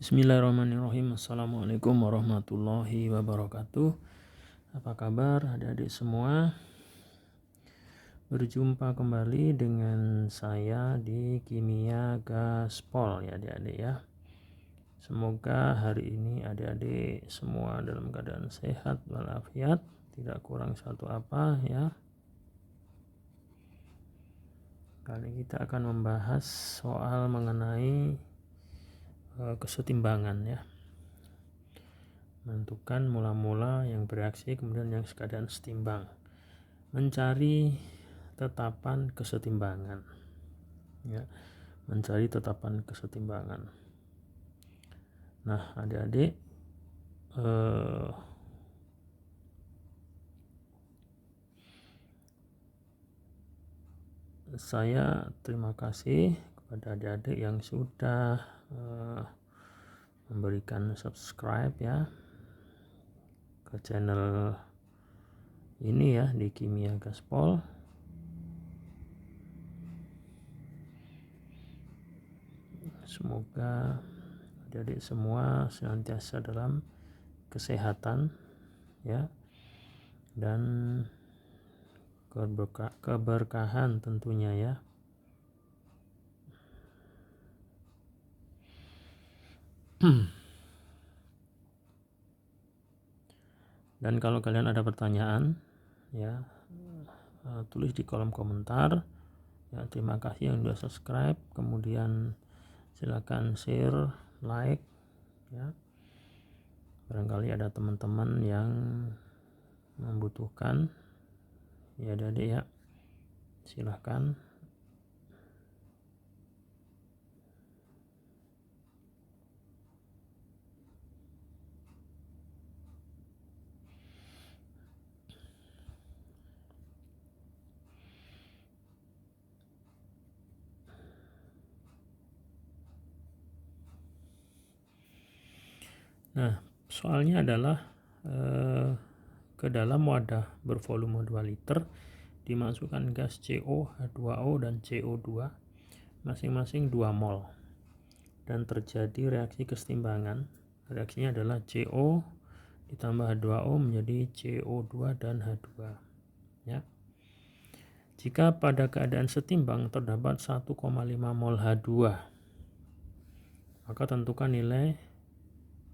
Bismillahirrahmanirrahim. Assalamualaikum warahmatullahi wabarakatuh. Apa kabar adik-adik semua? Berjumpa kembali dengan saya di Kimia Gaspol ya adik-adik ya. Semoga hari ini adik-adik semua dalam keadaan sehat walafiat, tidak kurang satu apa ya. Kali kita akan membahas soal mengenai kesetimbangan ya, menentukan mula-mula yang bereaksi kemudian yang keadaan setimbang, mencari tetapan kesetimbangan ya, mencari tetapan kesetimbangan. Nah adik-adik, saya terima kasih kepada adik-adik yang sudah memberikan subscribe ya ke channel ini ya di Kimia Gaspol. Semoga adik-adik semua senantiasa dalam kesehatan ya, dan keberkahan tentunya ya. Dan kalau kalian ada pertanyaan ya, tulis di kolom komentar ya. Terima kasih yang sudah subscribe, kemudian silakan share, like ya. Barangkali ada teman-teman yang membutuhkan ya adik-adik ya, silahkan. Nah soalnya adalah ke dalam wadah bervolume 2 liter dimasukkan gas CO, H2O dan CO2 masing-masing 2 mol, dan terjadi reaksi kesetimbangan. Reaksinya adalah CO ditambah H2O menjadi CO2 dan H2 ya. Jika pada keadaan setimbang terdapat 1,5 mol H2, maka tentukan nilai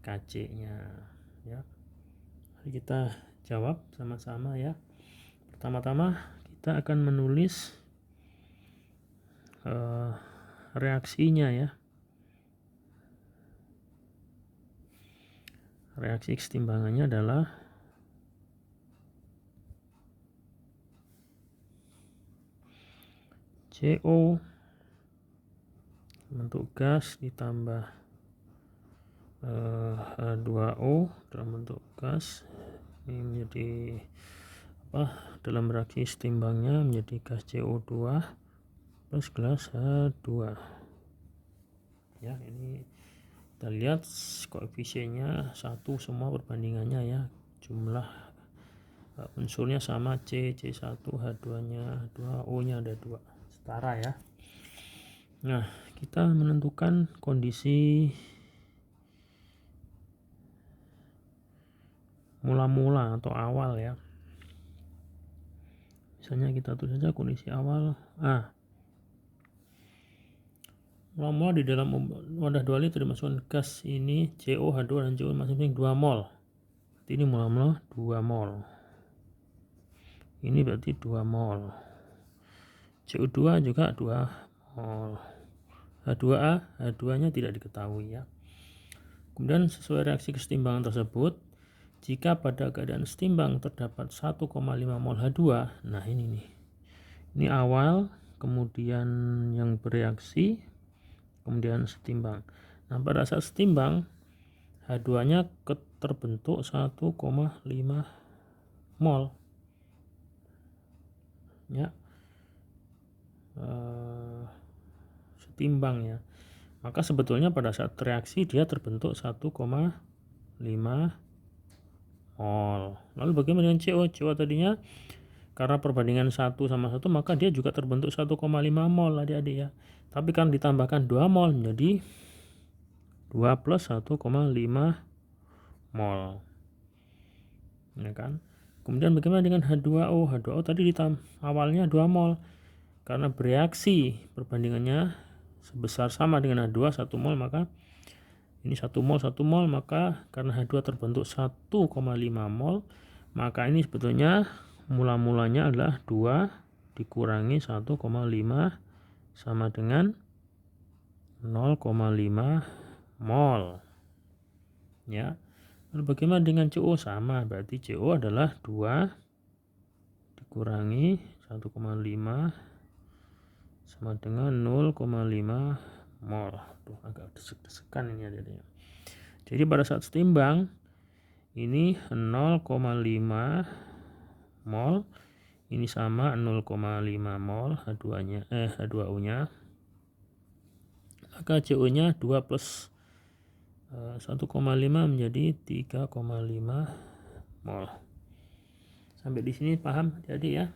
Kc-nya ya. Mari kita jawab sama-sama ya. Pertama-tama kita akan menulis reaksinya ya. Reaksi kesetimbangannya adalah CO bentuk gas ditambah H2O dalam bentuk gas, ini menjadi dalam reaksi setimbangnya menjadi gas CO2 plus gas H2 ya. Ini kita lihat koefisiennya satu semua perbandingannya ya, jumlah unsurnya sama, C1, H2 nya 2, O nya ada 2, setara ya. Nah kita menentukan kondisi mula-mula atau awal ya. Misalnya kita tulis saja kondisi awal A. Mula-mula di dalam wadah 2 liter dimasukkan gas ini CO, H2 dan CO masing-masing 2 mol. Berarti ini mula-mula 2 mol. Ini berarti 2 mol. CO2 juga 2 mol. H2A, H2 nya tidak diketahui ya. Kemudian sesuai reaksi kesetimbangan tersebut, jika pada keadaan setimbang terdapat 1,5 mol H2, nah ini nih, ini awal, kemudian yang bereaksi, kemudian setimbang. Nah pada saat setimbang H2 nya terbentuk 1,5 mol ya, setimbang ya. Maka sebetulnya pada saat reaksi dia terbentuk 1,5 mol. Lalu bagaimana dengan CO? CO tadinya karena perbandingan 1 sama 1 maka dia juga terbentuk 1,5 mol adik-adik ya. Tapi kan ditambahkan 2 mol menjadi 2 plus 1,5 mol, ya kan. Kemudian bagaimana dengan H2O? H2O tadi awalnya 2 mol, karena bereaksi perbandingannya sebesar sama dengan H2 1 mol, maka ini 1 mol, maka karena H2 terbentuk 1,5 mol, maka ini sebetulnya mula-mulanya adalah 2 dikurangi 1,5 sama dengan 0,5 mol, ya. Lalu bagaimana dengan CO? Sama, berarti CO adalah 2 dikurangi 1,5 sama dengan 0,5 mol. Tuh, agak desek-desekan ini adanya. Jadi pada saat setimbang ini 0,5 mol, ini sama 0,5 mol H2O-nya. Maka CO-nya 2 plus 1,5 menjadi 3,5 mol. Sampai di sini paham jadi ya.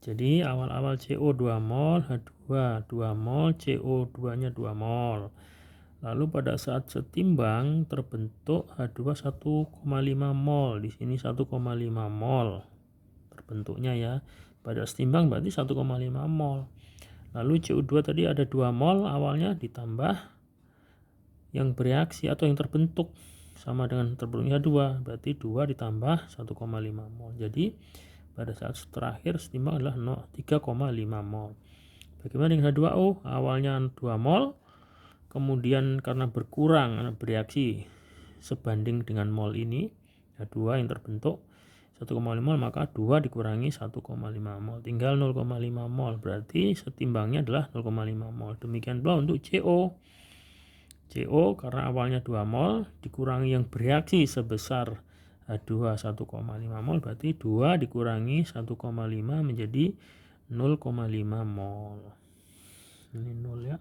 Jadi awal-awal CO 2 mol, H2 2 mol, CO2-nya 2 mol. Lalu pada saat setimbang terbentuk H2 1,5 mol. Di sini 1,5 mol terbentuknya ya. Pada setimbang berarti 1,5 mol. Lalu CO2 tadi ada 2 mol awalnya, ditambah yang bereaksi atau yang terbentuk sama dengan terbentuknya 2, berarti 2 ditambah 1,5 mol. Jadi pada saat terakhir setimbang adalah 3,5 mol. Bagaimana dengan H2O? Awalnya 2 mol, kemudian karena berkurang bereaksi sebanding dengan mol ini, H2 yang terbentuk 1,5 mol, maka 2 dikurangi 1,5 mol, tinggal 0,5 mol, berarti setimbangnya adalah 0,5 mol. Demikian pula untuk CO. CO karena awalnya 2 mol dikurangi yang bereaksi sebesar H2 1,5 mol, berarti 2 dikurangi 1,5 menjadi 0,5 mol. Ini 0 ya,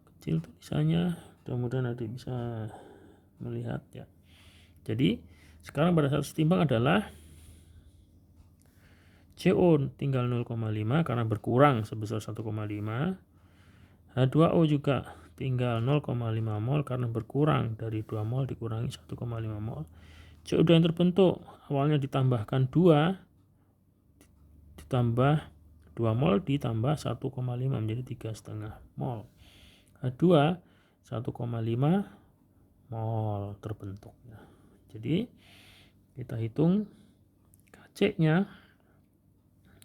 kecil tulisannya, mudah-mudahan adik bisa melihat ya. Jadi sekarang pada saat setimbang adalah CO tinggal 0,5 karena berkurang sebesar 1,5, H2O juga tinggal 0,5 mol karena berkurang dari 2 mol dikurangi 1,5 mol. CO2 yang terbentuk awalnya ditambahkan 2 ditambah 2 mol ditambah 1,5 menjadi 3,5 mol. H2 1,5 mol terbentuknya. Jadi kita hitung KC-nya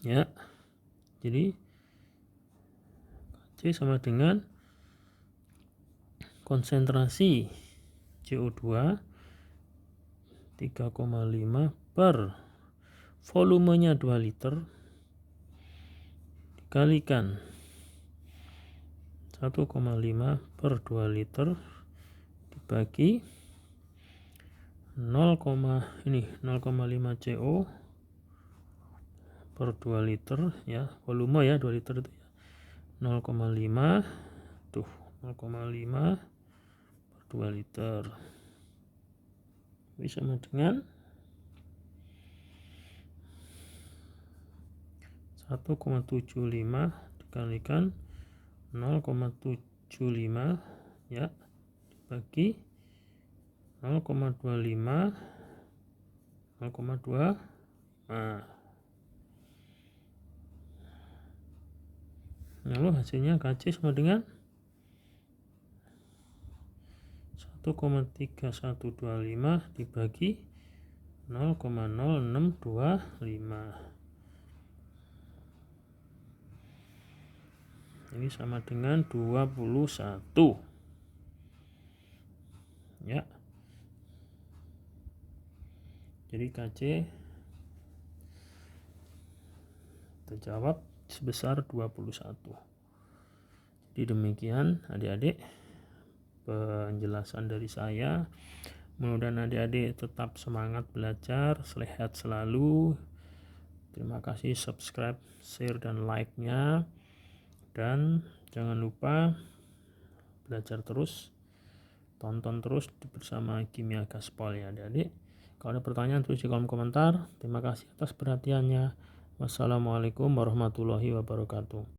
ya. Jadi KC sama dengan konsentrasi CO2 3,5 per volumenya 2 liter dikalikan 1,5 per 2 liter dibagi 0,5 CO per 2 liter ya, volume ya 2 liter itu ya, 0,5 tuh 0,5 per 2 liter bisa sama dengan 1,75 dikalikan 0,75 ya dibagi 0,25 lalu hasilnya KC sama dengan 1,3125 dibagi 0,0625. Ini sama dengan 21 ya. Jadi KC terjawab sebesar 21. Jadi demikian adik-adik penjelasan dari saya. Mudah-mudahan adik-adik tetap semangat belajar, sehat selalu. Terima kasih, subscribe, share, dan like-nya. Dan jangan lupa belajar terus, tonton terus bersama Kimia Gaspol ya adik-adik. Kalau ada pertanyaan tulis di kolom komentar. Terima kasih atas perhatiannya. Wassalamualaikum warahmatullahi wabarakatuh.